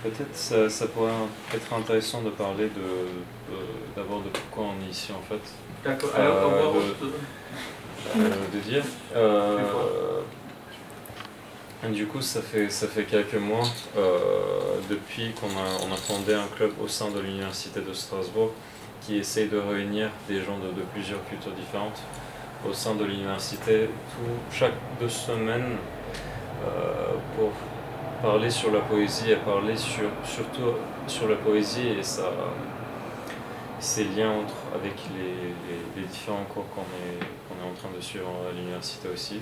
Peut-être ça pourrait être intéressant de parler d'abord de pourquoi on est ici en fait. D'accord, alors on va de dire. Du coup, ça fait quelques mois depuis qu'on a fondé un club au sein de l'Université de Strasbourg qui essaye de réunir des gens de plusieurs cultures différentes au sein de l'université chaque 2 semaines pour parler sur la poésie et parler surtout sur la poésie et ses liens avec les différents cours qu'on est en train de suivre à l'université aussi.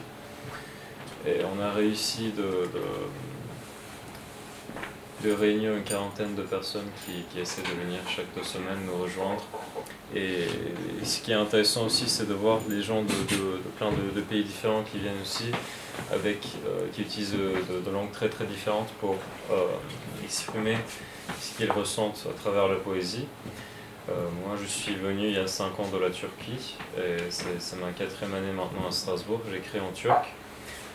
Et on a réussi de réunir une quarantaine de personnes qui essaient de venir chaque 2 semaines nous rejoindre. Et ce qui est intéressant aussi, c'est de voir des gens de plein de pays différents qui viennent aussi, qui utilisent de langues très très différentes pour exprimer ce qu'ils ressentent à travers la poésie. Moi, je suis venu il y a 5 ans de la Turquie, et c'est ma 4e année maintenant à Strasbourg. J'écris en turc,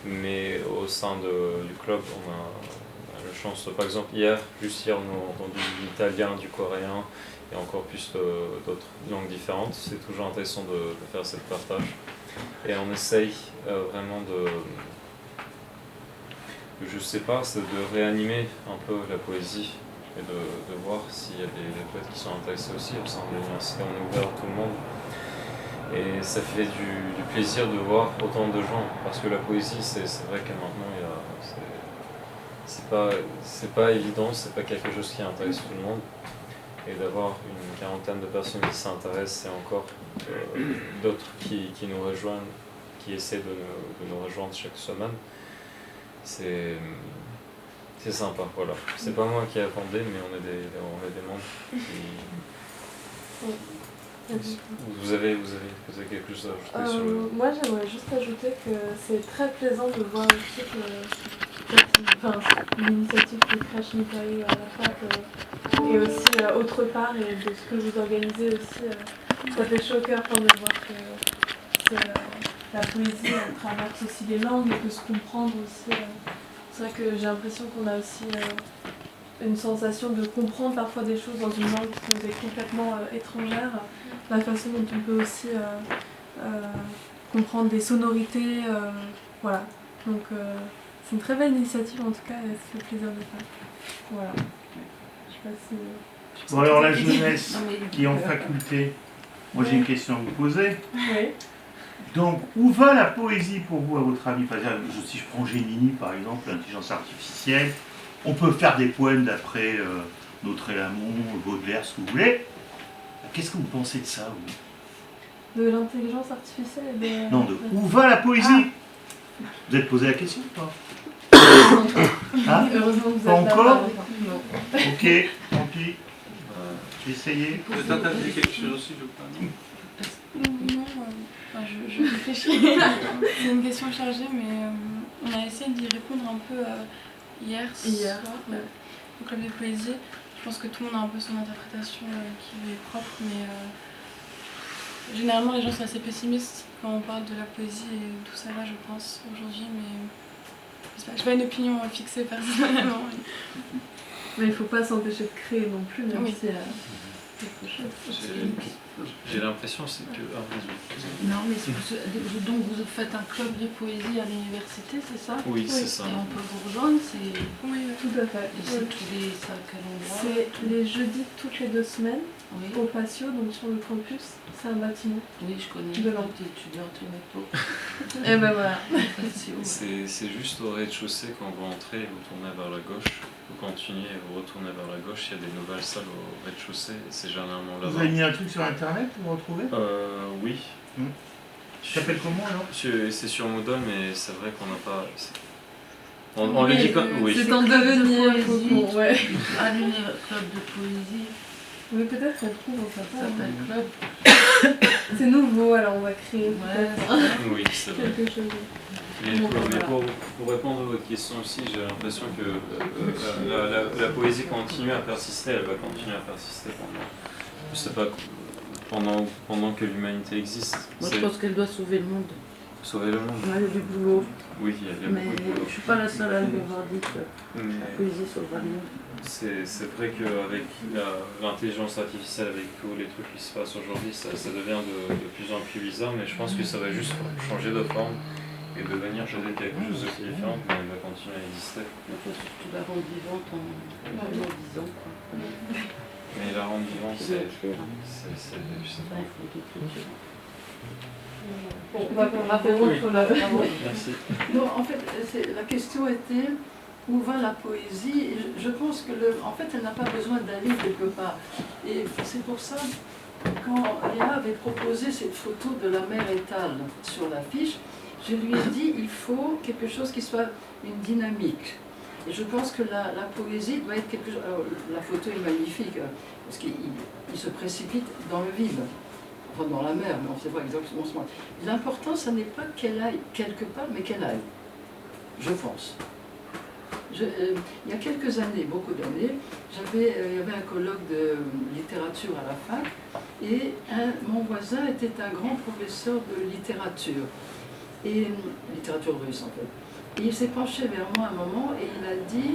mais au sein du club, on a la chance, par exemple juste hier, on a entendu de l'italien, du coréen, et encore plus d'autres langues différentes. C'est toujours intéressant de faire ce partage. Et on essaye vraiment c'est de réanimer un peu la poésie et de voir s'il y a des poètes qui sont intéressés aussi au sein de l'université. On est ouvert à tout le monde. Et ça fait du plaisir de voir autant de gens, parce que la poésie, c'est vrai que maintenant, c'est pas évident, c'est pas quelque chose qui intéresse tout le monde. Et d'avoir une quarantaine de personnes qui s'intéressent et encore d'autres qui nous rejoignent, qui essaient de nous rejoindre chaque semaine, c'est sympa, voilà. C'est pas moi qui ai fondé, mais on est des membres qui... Vous avez quelque chose à ajouter sur le... Moi, j'aimerais juste ajouter que c'est très plaisant de voir aussi l'initiative de Crash Nikai à la fac et aussi autre part, et de ce que vous organisez aussi, ça fait chaud au cœur de voir que la poésie elle traverse aussi les langues et peut se comprendre aussi. C'est vrai que j'ai l'impression qu'on a aussi une sensation de comprendre parfois des choses dans une langue qui nous est complètement étrangère. La façon dont on peut aussi comprendre des sonorités, voilà. Donc c'est une très belle initiative en tout cas, et ça fait plaisir de faire. Voilà. Je sais pas si... Bon alors la jeunesse qui est en faculté, moi j'ai une question à vous poser. Oui. Donc où va la poésie pour vous à votre avis? Par exemple, si je prends Gemini par exemple, l'intelligence artificielle, on peut faire des poèmes d'après Notre-Lamont, Baudelaire, ce que vous voulez. Qu'est-ce que vous pensez de ça, vous? De l'intelligence artificielle et de... Non, de où va la poésie? Vous êtes posé la question ou pas? Hein? Heureusement que vous pas êtes là. encore? Non. Ok, tant pis. Essayez. Vous êtes en train de dire quelque chose aussi, je crois. Non, je réfléchis. C'est une question chargée, mais on a essayé d'y répondre un peu hier soir, au club de poésie. Je pense que tout le monde a un peu son interprétation qui lui est propre, mais généralement les gens sont assez pessimistes quand on parle de la poésie et d'où ça va, je pense, aujourd'hui, mais je n'ai pas une opinion fixée personnellement. Mais il ne faut pas s'empêcher de créer non plus, même oui. si quelque chose. J'ai l'impression c'est que... Non, mais donc vous faites un club de poésie à l'université, c'est ça? Oui, c'est ça. Et on peut vous rejoindre, Oui, tout à fait. Et c'est tous les... C'est à quel endroit? C'est les jeudis toutes les 2 semaines, Oui. au Patio, donc sur le campus. C'est un bâtiment. Oui, je connais. De langue. J'étais étudiante au métro. Et ben voilà. C'est juste au rez-de-chaussée, quand vous entrez, vous tournez vers la gauche, vous continuez et vous retournez vers la gauche, il y a des nouvelles salles au rez-de-chaussée, et c'est généralement là-bas. Vous avez mis un truc sur internet pour vous retrouver? Oui. Tu t'appelles comment alors? C'est sur Moodle, mais c'est vrai qu'on n'a pas... On le dit comme... Oui. C'est en devenir, il faut qu'on... Ouais. À l'univers club de poésie. Mais peut-être qu'on trouve, on Ça s'appelle. s'appelle club. C'est nouveau, alors on va créer Oui, c'est vrai. quelque chose. Mais pour répondre à votre question aussi, j'ai l'impression que la poésie continue à persister, elle va continuer à persister je sais pas, pendant que l'humanité existe. Moi je pense qu'elle doit sauver le monde. Sauver le monde. Il y a du boulot. Oui, il y a Mais beaucoup de boulot. je suis pas la seule à l'avoir dit que la poésie sauvera le monde. c'est vrai qu'avec l'intelligence artificielle, avec tous les trucs qui se passent aujourd'hui, ça devient de plus en plus bizarre, mais je pense que ça va juste changer de forme et devenir peut-être quelque chose de plus différent, mais elle va continuer à exister. Il faut surtout la rendre vivante en visualisant. Mais la rendre vivante, c'est Bon, on va répondre sur la... Merci. Non, en fait, la question était où va la poésie. Et je pense que, en fait, elle n'a pas besoin d'aller quelque part. Et c'est pour ça, quand Léa avait proposé cette photo de la mer étale sur l'affiche, je lui ai dit il faut quelque chose qui soit une dynamique. Et je pense que la poésie doit être quelque chose. Alors, la photo est magnifique, parce qu'il se précipite dans le vide. Enfin, dans la mer, mais on ne sait pas exactement ce moment. L'important, ce n'est pas qu'elle aille quelque part, mais qu'elle aille. Je pense. Il y a quelques années, beaucoup d'années, il y avait un colloque de littérature à la fac, et mon voisin était un grand professeur de littérature, et littérature russe en fait. Et il s'est penché vers moi un moment et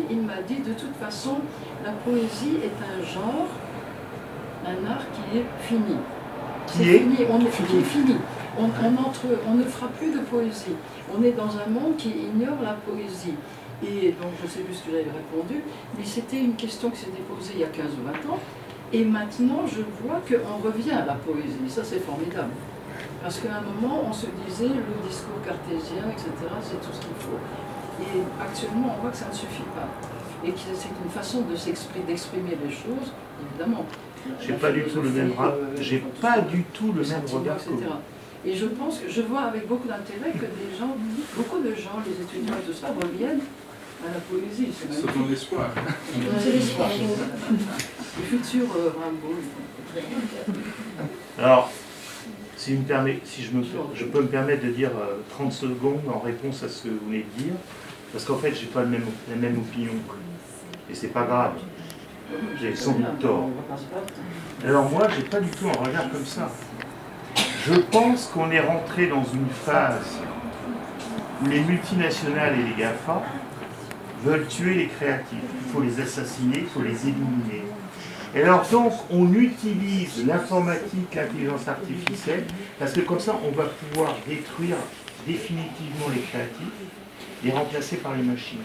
il m'a dit de toute façon, la poésie est un genre, un art qui est fini. Qui est fini. On ne fera plus de poésie. On est dans un monde qui ignore la poésie. Et donc, je ne sais plus ce que j'avais répondu, mais c'était une question qui s'était posée il y a 15 ou 20 ans. Et maintenant, je vois qu'on revient à la poésie. Ça, c'est formidable. Parce qu'à un moment, on se disait, le discours cartésien, etc., c'est tout ce qu'il faut. Et actuellement, on voit que ça ne suffit pas. Et que c'est une façon d'exprimer les choses, évidemment. J'ai pas du tout le même regard que vous. Et je pense que je vois avec beaucoup d'intérêt que beaucoup de gens, les étudiants et tout ça, reviennent à la poésie. C'est ton espoir. C'est l'espoir. Le futur Rimbaud. Alors, si je peux me permettre de dire 30 secondes en réponse à ce que vous venez de dire, parce qu'en fait, j'ai pas la même opinion. Et c'est pas grave. J'ai sans doute tort. Alors moi, j'ai pas du tout un regard comme ça. Je pense qu'on est rentré dans une phase où les multinationales et les GAFA veulent tuer les créatifs. Il faut les assassiner, il faut les éliminer. Et alors donc, on utilise l'informatique, l'intelligence artificielle, parce que comme ça, on va pouvoir détruire définitivement les créatifs, les remplacer par les machines.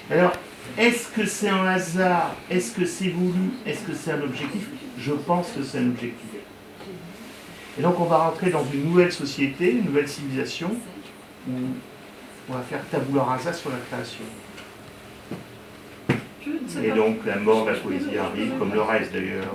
Alors, est-ce que c'est un hasard? Est-ce que c'est voulu? Est-ce que c'est un objectif? Je pense que c'est un objectif. Et donc on va rentrer dans une nouvelle société, une nouvelle civilisation, où on va faire tabula rasa sur la création. Et donc la mort de la poésie arrive, comme le reste d'ailleurs.